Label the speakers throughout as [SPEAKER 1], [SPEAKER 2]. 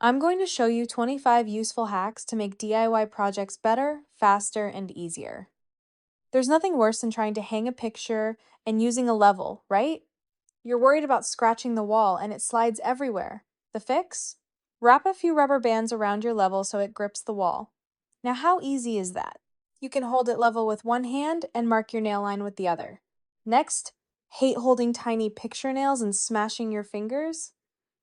[SPEAKER 1] I'm going to show you 25 useful hacks to make DIY projects better, faster, and easier. There's nothing worse than trying to hang a picture and using a level, right? You're worried about scratching the wall and it slides everywhere. The fix? Wrap a few rubber bands around your level so it grips the wall. Now, how easy is that? You can hold it level with one hand and mark your nail line with the other. Next, hate holding tiny picture nails and smashing your fingers?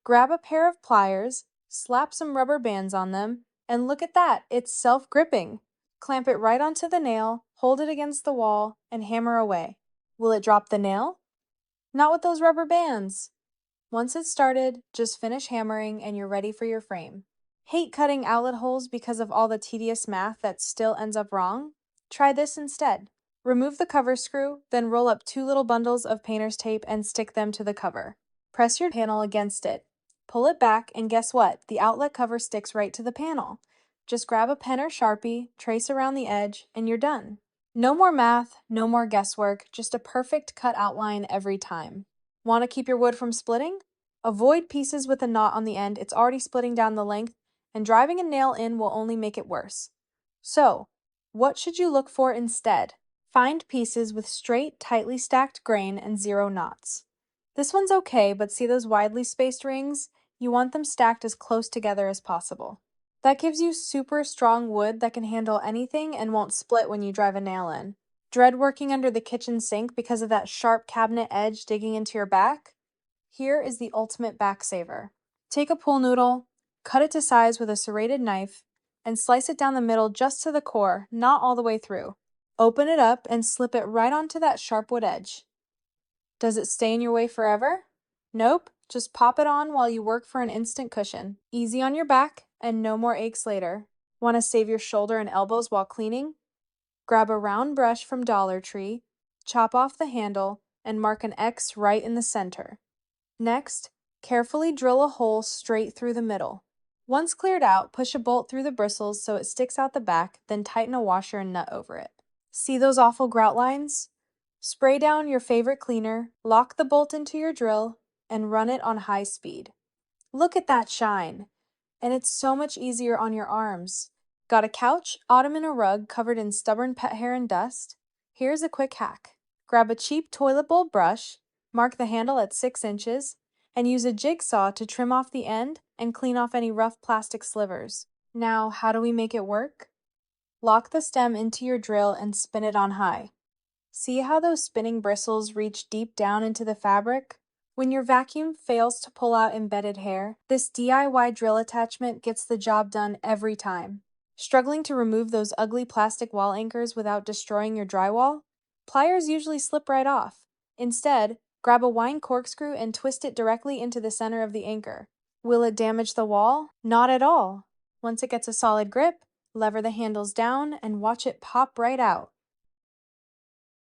[SPEAKER 1] Grab a pair of pliers, slap some rubber bands on them, and look at that, it's self-gripping. Clamp it right onto the nail, hold it against the wall, and hammer away. Will it drop the nail? Not with those rubber bands. Once it's started, just finish hammering and you're ready for your frame. Hate cutting outlet holes because of all the tedious math that still ends up wrong? Try this instead. Remove the cover screw, then roll up 2 little bundles of painter's tape and stick them to the cover. Press your panel against it. Pull it back, and guess what? The outlet cover sticks right to the panel. Just grab a pen or Sharpie, trace around the edge, and you're done. No more math, no more guesswork, just a perfect cut outline every time. Want to keep your wood from splitting? Avoid pieces with a knot on the end, it's already splitting down the length, and driving a nail in will only make it worse. So, what should you look for instead? Find pieces with straight, tightly stacked grain and 0 knots. This one's okay, but see those widely spaced rings? You want them stacked as close together as possible. That gives you super strong wood that can handle anything and won't split when you drive a nail in. Dread working under the kitchen sink because of that sharp cabinet edge digging into your back? Here is the ultimate back saver. Take a pool noodle, cut it to size with a serrated knife, and slice it down the middle just to the core, not all the way through. Open it up and slip it right onto that sharp wood edge. Does it stay in your way forever? Nope, just pop it on while you work for an instant cushion. Easy on your back and no more aches later. Want to save your shoulder and elbows while cleaning? Grab a round brush from Dollar Tree, chop off the handle, and mark an X right in the center. Next, carefully drill a hole straight through the middle. Once cleared out, push a bolt through the bristles so it sticks out the back, then tighten a washer and nut over it. See those awful grout lines? Spray down your favorite cleaner, lock the bolt into your drill, and run it on high speed. Look at that shine! And it's so much easier on your arms. Got a couch, ottoman, or rug covered in stubborn pet hair and dust? Here's a quick hack. Grab a cheap toilet bowl brush, mark the handle at 6 inches, and use a jigsaw to trim off the end and clean off any rough plastic slivers. Now, how do we make it work? Lock the stem into your drill and spin it on high. See how those spinning bristles reach deep down into the fabric? When your vacuum fails to pull out embedded hair, this DIY drill attachment gets the job done every time. Struggling to remove those ugly plastic wall anchors without destroying your drywall? Pliers usually slip right off. Instead, grab a wine corkscrew and twist it directly into the center of the anchor. Will it damage the wall? Not at all. Once it gets a solid grip, lever the handles down and watch it pop right out.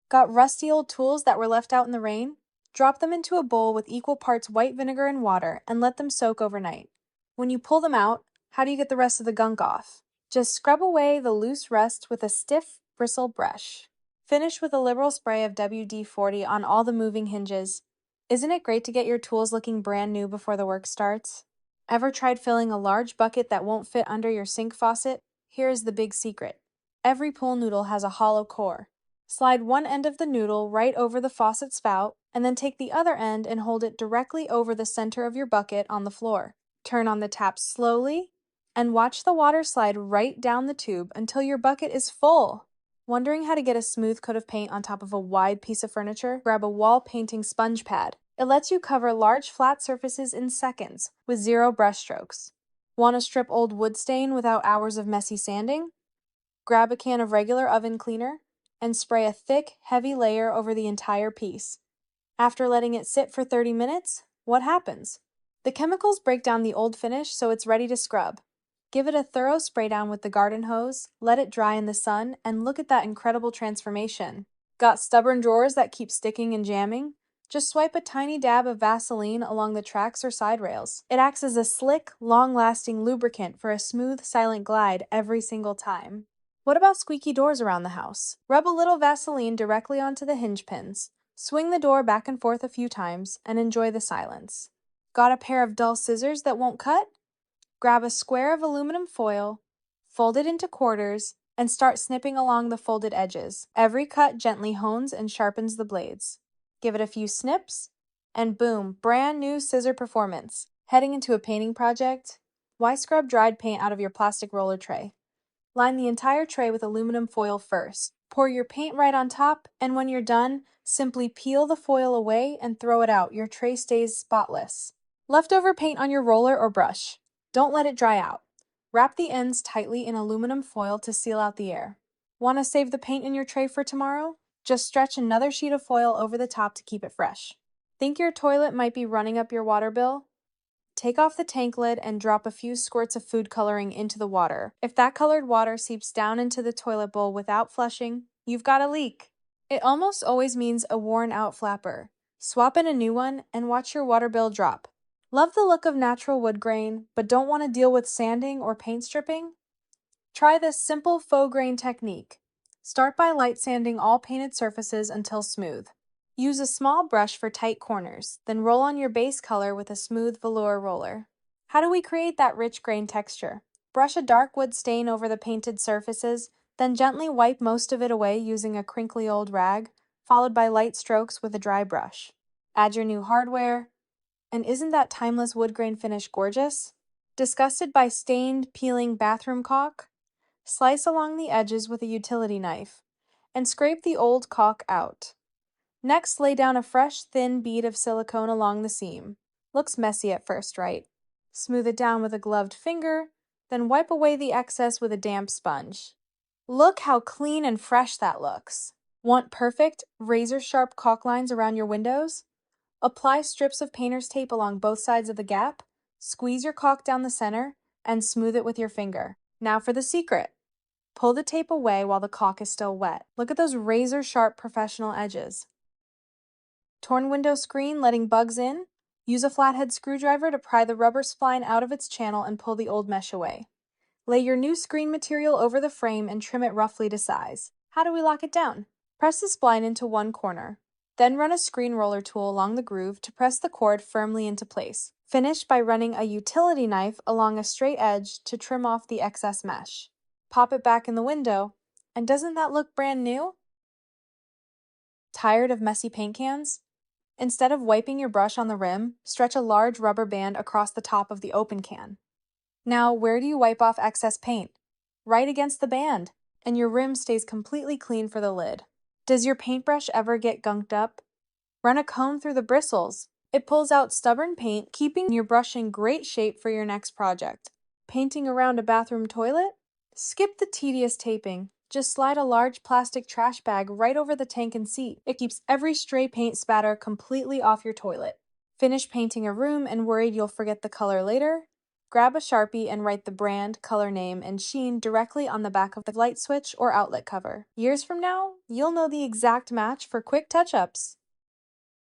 [SPEAKER 1] Got rusty old tools that were left out in the rain? Drop them into a bowl with equal parts white vinegar and water and let them soak overnight. When you pull them out, how do you get the rest of the gunk off? Just scrub away the loose rust with a stiff bristle brush. Finish with a liberal spray of WD-40 on all the moving hinges. Isn't it great to get your tools looking brand new before the work starts? Ever tried filling a large bucket that won't fit under your sink faucet? Here's the big secret. Every pool noodle has a hollow core. Slide one end of the noodle right over the faucet spout, and then take the other end and hold it directly over the center of your bucket on the floor. Turn on the tap slowly, and watch the water slide right down the tube until your bucket is full. Wondering how to get a smooth coat of paint on top of a wide piece of furniture? Grab a wall painting sponge pad. It lets you cover large flat surfaces in seconds with 0 brush strokes. Want to strip old wood stain without hours of messy sanding? Grab a can of regular oven cleaner and spray a thick, heavy layer over the entire piece. After letting it sit for 30 minutes, what happens? The chemicals break down the old finish so it's ready to scrub. Give it a thorough spray down with the garden hose, let it dry in the sun, and look at that incredible transformation. Got stubborn drawers that keep sticking and jamming? Just swipe a tiny dab of Vaseline along the tracks or side rails. It acts as a slick, long-lasting lubricant for a smooth, silent glide every single time. What about squeaky doors around the house? Rub a little Vaseline directly onto the hinge pins. Swing the door back and forth a few times and enjoy the silence. Got a pair of dull scissors that won't cut? Grab a square of aluminum foil, fold it into quarters, and start snipping along the folded edges. Every cut gently hones and sharpens the blades. Give it a few snips, and boom, brand new scissor performance. Heading into a painting project? Why scrub dried paint out of your plastic roller tray? Line the entire tray with aluminum foil first. Pour your paint right on top, and when you're done, simply peel the foil away and throw it out. Your tray stays spotless. Leftover paint on your roller or brush. Don't let it dry out. Wrap the ends tightly in aluminum foil to seal out the air. Want to save the paint in your tray for tomorrow? Just stretch another sheet of foil over the top to keep it fresh. Think your toilet might be running up your water bill? Take off the tank lid and drop a few squirts of food coloring into the water. If that colored water seeps down into the toilet bowl without flushing, you've got a leak. It almost always means a worn-out flapper. Swap in a new one and watch your water bill drop. Love the look of natural wood grain, but don't want to deal with sanding or paint stripping? Try this simple faux grain technique. Start by light sanding all painted surfaces until smooth. Use a small brush for tight corners, then roll on your base color with a smooth velour roller. How do we create that rich grain texture? Brush a dark wood stain over the painted surfaces, then gently wipe most of it away using a crinkly old rag, followed by light strokes with a dry brush. Add your new hardware, and isn't that timeless wood grain finish gorgeous? Disgusted by stained, peeling bathroom caulk? Slice along the edges with a utility knife, and scrape the old caulk out. Next, lay down a fresh, thin bead of silicone along the seam. Looks messy at first, right? Smooth it down with a gloved finger, then wipe away the excess with a damp sponge. Look how clean and fresh that looks. Want perfect, razor-sharp caulk lines around your windows? Apply strips of painter's tape along both sides of the gap, squeeze your caulk down the center, and smooth it with your finger. Now for the secret. Pull the tape away while the caulk is still wet. Look at those razor-sharp professional edges. Torn window screen letting bugs in? Use a flathead screwdriver to pry the rubber spline out of its channel and pull the old mesh away. Lay your new screen material over the frame and trim it roughly to size. How do we lock it down? Press the spline into one corner. Then run a screen roller tool along the groove to press the cord firmly into place. Finish by running a utility knife along a straight edge to trim off the excess mesh. Pop it back in the window, and doesn't that look brand new? Tired of messy paint cans? Instead of wiping your brush on the rim, stretch a large rubber band across the top of the open can. Now, where do you wipe off excess paint? Right against the band, and your rim stays completely clean for the lid. Does your paintbrush ever get gunked up? Run a comb through the bristles. It pulls out stubborn paint, keeping your brush in great shape for your next project. Painting around a bathroom toilet? Skip the tedious taping. Just slide a large plastic trash bag right over the tank and seat. It keeps every stray paint spatter completely off your toilet. Finish painting a room and worried you'll forget the color later? Grab a Sharpie and write the brand, color name, and sheen directly on the back of the light switch or outlet cover. Years from now, you'll know the exact match for quick touch-ups.